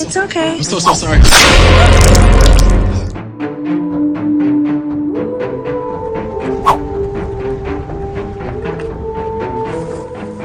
It's okay. I'm so sorry.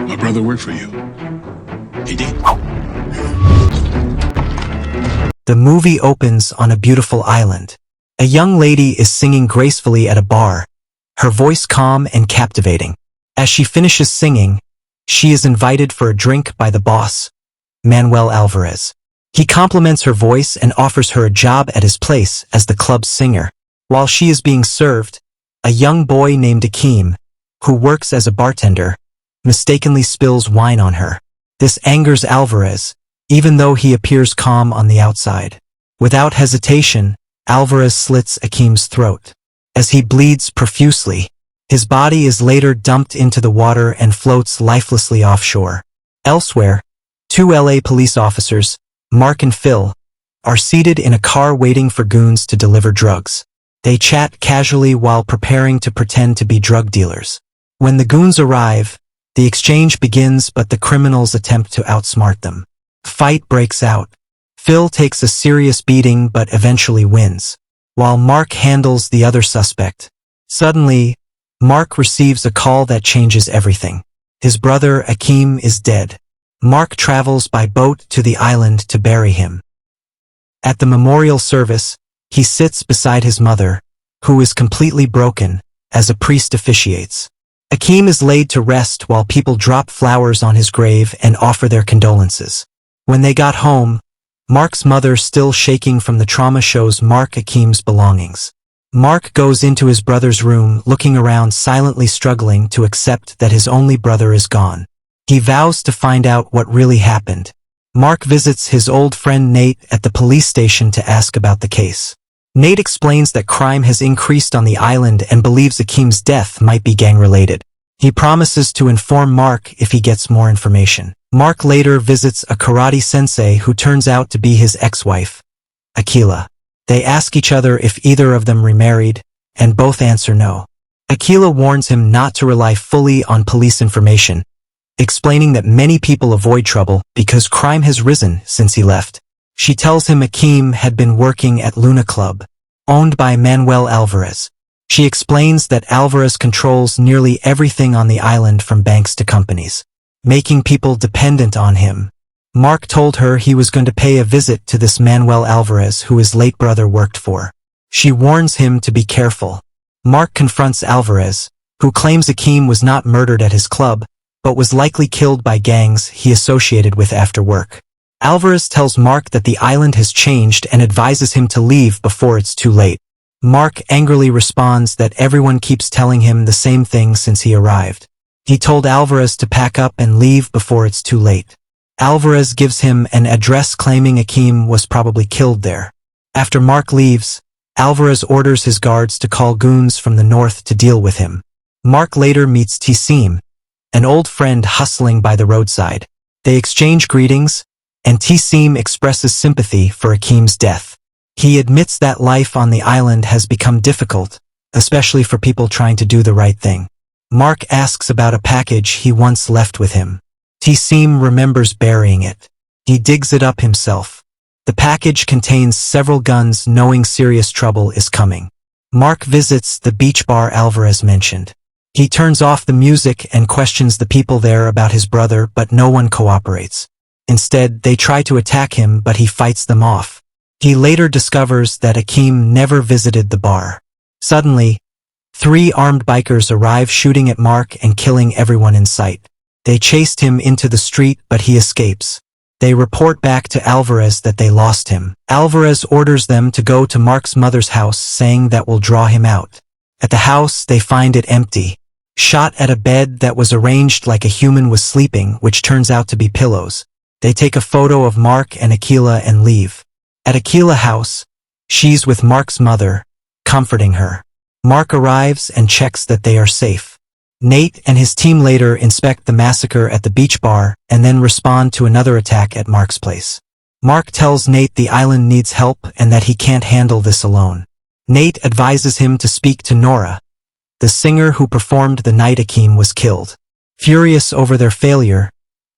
My brother worked for you. He did. The movie opens on a beautiful island. A young lady is singing gracefully at a bar, her voice calm and captivating. As she finishes singing, she is invited for a drink by the boss, Manuel Alvarez. He compliments her voice and offers her a job at his place as the club's singer. While she is being served, a young boy named Akeem, who works as a bartender, mistakenly spills wine on her. This angers Alvarez, even though he appears calm on the outside. Without hesitation, Alvarez slits Akeem's throat. As he bleeds profusely, his body is later dumped into the water and floats lifelessly offshore. Elsewhere, two LA police officers, Mark and Phil, are seated in a car waiting for goons to deliver drugs. They chat casually while preparing to pretend to be drug dealers. When the goons arrive, the exchange begins, but the criminals attempt to outsmart them. A fight breaks out. Phil takes a serious beating but eventually wins, while Mark handles the other suspect. Suddenly, Mark receives a call that changes everything. His brother Akeem is dead. Mark travels by boat to the island to bury him. At the memorial service, he sits beside his mother, who is completely broken, as a priest officiates. Akeem is laid to rest while people drop flowers on his grave and offer their condolences. When they got home, Mark's mother, still shaking from the trauma, shows Mark Akeem's belongings. Mark goes into his brother's room, looking around, silently struggling to accept that his only brother is gone. He vows to find out what really happened. Mark visits his old friend Nate at the police station to ask about the case. Nate explains that crime has increased on the island and believes Akeem's death might be gang-related. He promises to inform Mark if he gets more information. Mark later visits a karate sensei who turns out to be his ex-wife, Akila. They ask each other if either of them remarried, and both answer no. Akila warns him not to rely fully on police information, explaining that many people avoid trouble because crime has risen since he left. She tells him Akeem had been working at Luna Club, owned by Manuel Alvarez. She explains that Alvarez controls nearly everything on the island, from banks to companies, making people dependent on him. Mark told her he was going to pay a visit to this Manuel Alvarez who his late brother worked for. She warns him to be careful. Mark confronts Alvarez, who claims Akeem was not murdered at his club, but was likely killed by gangs he associated with after work. Alvarez tells Mark that the island has changed and advises him to leave before it's too late. Mark angrily responds that everyone keeps telling him the same thing since he arrived. He told Alvarez to pack up and leave before it's too late. Alvarez gives him an address claiming Akeem was probably killed there. After Mark leaves, Alvarez orders his guards to call goons from the north to deal with him. Mark later meets Tissim, an old friend hustling by the roadside. They exchange greetings, and Tissim expresses sympathy for Akeem's death. He admits that life on the island has become difficult, especially for people trying to do the right thing. Mark asks about a package he once left with him. Tissim remembers burying it. He digs it up himself. The package contains several guns, knowing serious trouble is coming. Mark visits the beach bar Alvarez mentioned. He turns off the music and questions the people there about his brother, but no one cooperates. Instead, they try to attack him, but he fights them off. He later discovers that Akeem never visited the bar. Suddenly, 3 armed bikers arrive, shooting at Mark and killing everyone in sight. They chased him into the street, but he escapes. They report back to Alvarez that they lost him. Alvarez orders them to go to Mark's mother's house, saying that will draw him out. At the house, they find it empty, shot at a bed that was arranged like a human was sleeping, which turns out to be pillows. They take a photo of Mark and Akila and leave. At Akila's house, she's with Mark's mother, comforting her. Mark arrives and checks that they are safe. Nate and his team later inspect the massacre at the beach bar and then respond to another attack at Mark's place. Mark tells Nate the island needs help and that he can't handle this alone. Nate advises him to speak to Nora, the singer who performed the night Akeem was killed. Furious over their failure,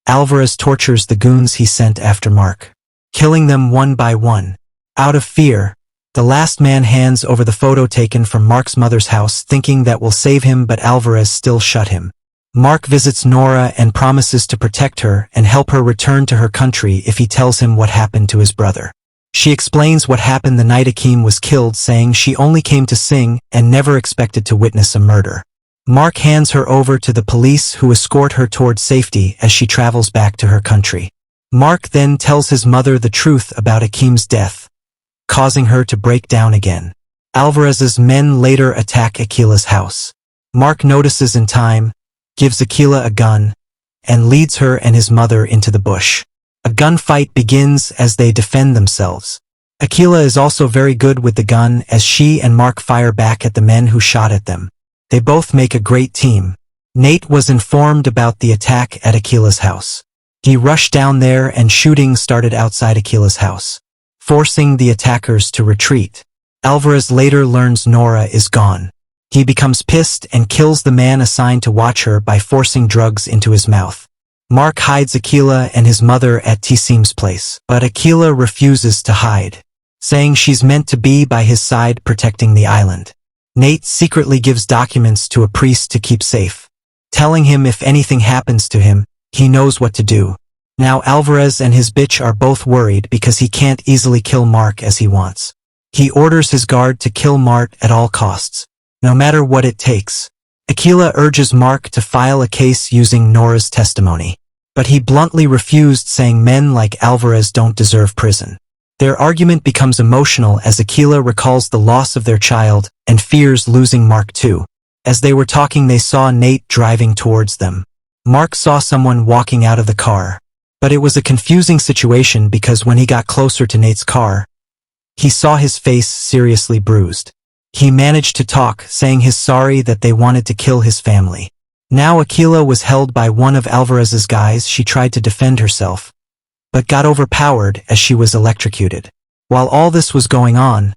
Alvarez tortures the goons he sent after Mark. killing them one by one. Out of fear, the last man hands over the photo taken from Mark's mother's house, thinking that will save him, but Alvarez still shut him. Mark visits Nora and promises to protect her and help her return to her country if he tells him what happened to his brother. She explains what happened the night Akeem was killed, saying she only came to sing and never expected to witness a murder. Mark hands her over to the police, who escort her towards safety as she travels back to her country. Mark then tells his mother the truth about Akeem's death, causing her to break down again. Alvarez's men later attack Aquila's house. Mark notices in time, gives Aquila a gun, and leads her and his mother into the bush. A gunfight begins as they defend themselves. Aquila is also very good with the gun, as she and Mark fire back at the men who shot at them. They both make a great team. Nate was informed about the attack at Aquila's house. He rushed down there and shooting started outside Aquila's house, forcing the attackers to retreat. Alvarez later learns Nora is gone. He becomes pissed and kills the man assigned to watch her by forcing drugs into his mouth. Mark hides Aquila and his mother at Tissim's place, but Aquila refuses to hide, saying she's meant to be by his side protecting the island. Nate secretly gives documents to a priest to keep safe, telling him if anything happens to him, he knows what to do. Now Alvarez and his bitch are both worried because he can't easily kill Mark as he wants. He orders his guard to kill Mark at all costs, no matter what it takes. Aquila urges Mark to file a case using Nora's testimony, but he bluntly refused, saying men like Alvarez don't deserve prison. Their argument becomes emotional as Aquila recalls the loss of their child and fears losing Mark too. As they were talking, they saw Nate driving towards them. Mark saw someone walking out of the car, but it was a confusing situation because when he got closer to Nate's car, he saw his face seriously bruised. He managed to talk, saying he's sorry that they wanted to kill his family. Now Aquila was held by one of Alvarez's guys. She tried to defend herself, but got overpowered as she was electrocuted. While all this was going on,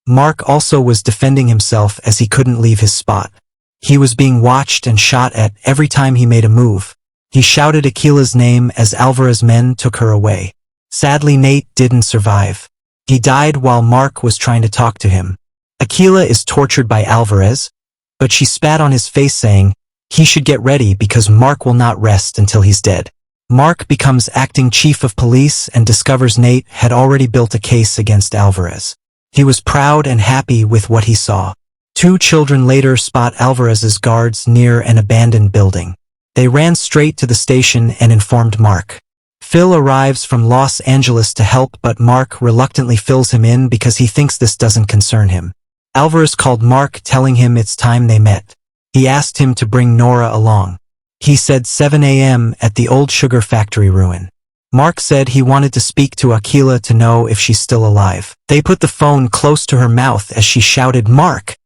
Mark also was defending himself as he couldn't leave his spot. He was being watched and shot at every time he made a move. He shouted Aquila's name as Alvarez's men took her away. Sadly, Nate didn't survive. He died while Mark was trying to talk to him. Aquila is tortured by Alvarez, but she spat on his face, saying he should get ready because Mark will not rest until he's dead. Mark becomes acting chief of police and discovers Nate had already built a case against Alvarez. He was proud and happy with what he saw. 2 children later spot Alvarez's guards near an abandoned building. They ran straight to the station and informed Mark. Phil arrives from Los Angeles to help, but Mark reluctantly fills him in because he thinks this doesn't concern him. Alvarez called Mark, telling him it's time they met. He asked him to bring Nora along. He said 7 a.m. at the old sugar factory ruin. Mark said he wanted to speak to Aquila to know if she's still alive. They put the phone close to her mouth as she shouted, "Mark,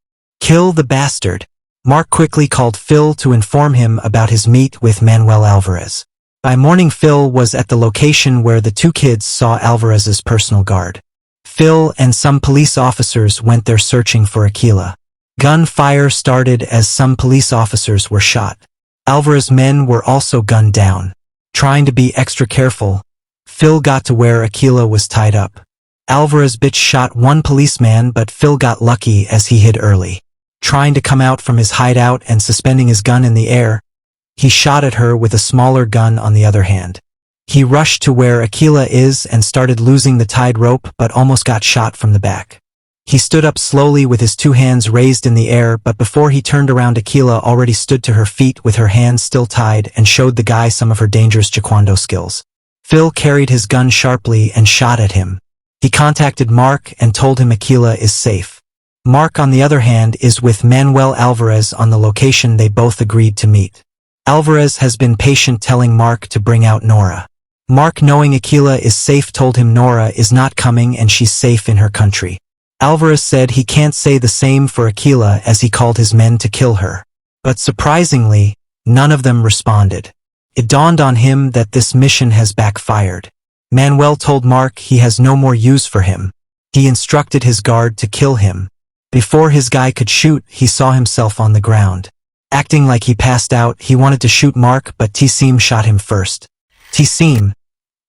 kill the bastard." Mark quickly called Phil to inform him about his meet with Manuel Alvarez. By morning, Phil was at the location where the 2 kids saw Alvarez's personal guard. Phil and some police officers went there searching for Aquila. Gunfire started as some police officers were shot. Alvarez's men were also gunned down. Trying to be extra careful, Phil got to where Aquila was tied up. Alvarez's bitch shot one policeman, but Phil got lucky as he hid early. Trying to come out from his hideout and suspending his gun in the air, he shot at her with a smaller gun on the other hand. He rushed to where Aquila is and started losing the tied rope, but almost got shot from the back. He stood up slowly with his 2 hands raised in the air, but before he turned around, Aquila already stood to her feet with her hands still tied and showed the guy some of her dangerous taekwondo skills. Phil carried his gun sharply and shot at him. He contacted Mark and told him Aquila is safe. Mark, on the other hand, is with Manuel Alvarez on the location they both agreed to meet. Alvarez has been patient, telling Mark to bring out Nora. Mark, knowing Aquila is safe, told him Nora is not coming and she's safe in her country. Alvarez said he can't say the same for Aquila as he called his men to kill her. But surprisingly, none of them responded. It dawned on him that this mission has backfired. Manuel told Mark he has no more use for him. He instructed his guard to kill him. Before his guy could shoot, he saw himself on the ground. Acting like he passed out, he wanted to shoot Mark, but Tissim shot him first. Tissim,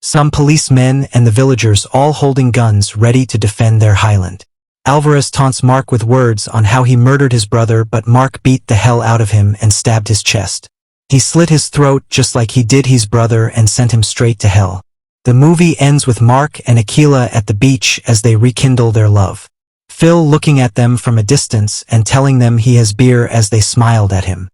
Some policemen and the villagers all holding guns ready to defend their highland. Alvarez taunts Mark with words on how he murdered his brother, but Mark beat the hell out of him and stabbed his chest. He slit his throat just like he did his brother and sent him straight to hell. The movie ends with Mark and Aquila at the beach as they rekindle their love. Phil looking at them from a distance and telling them he has beer as they smiled at him.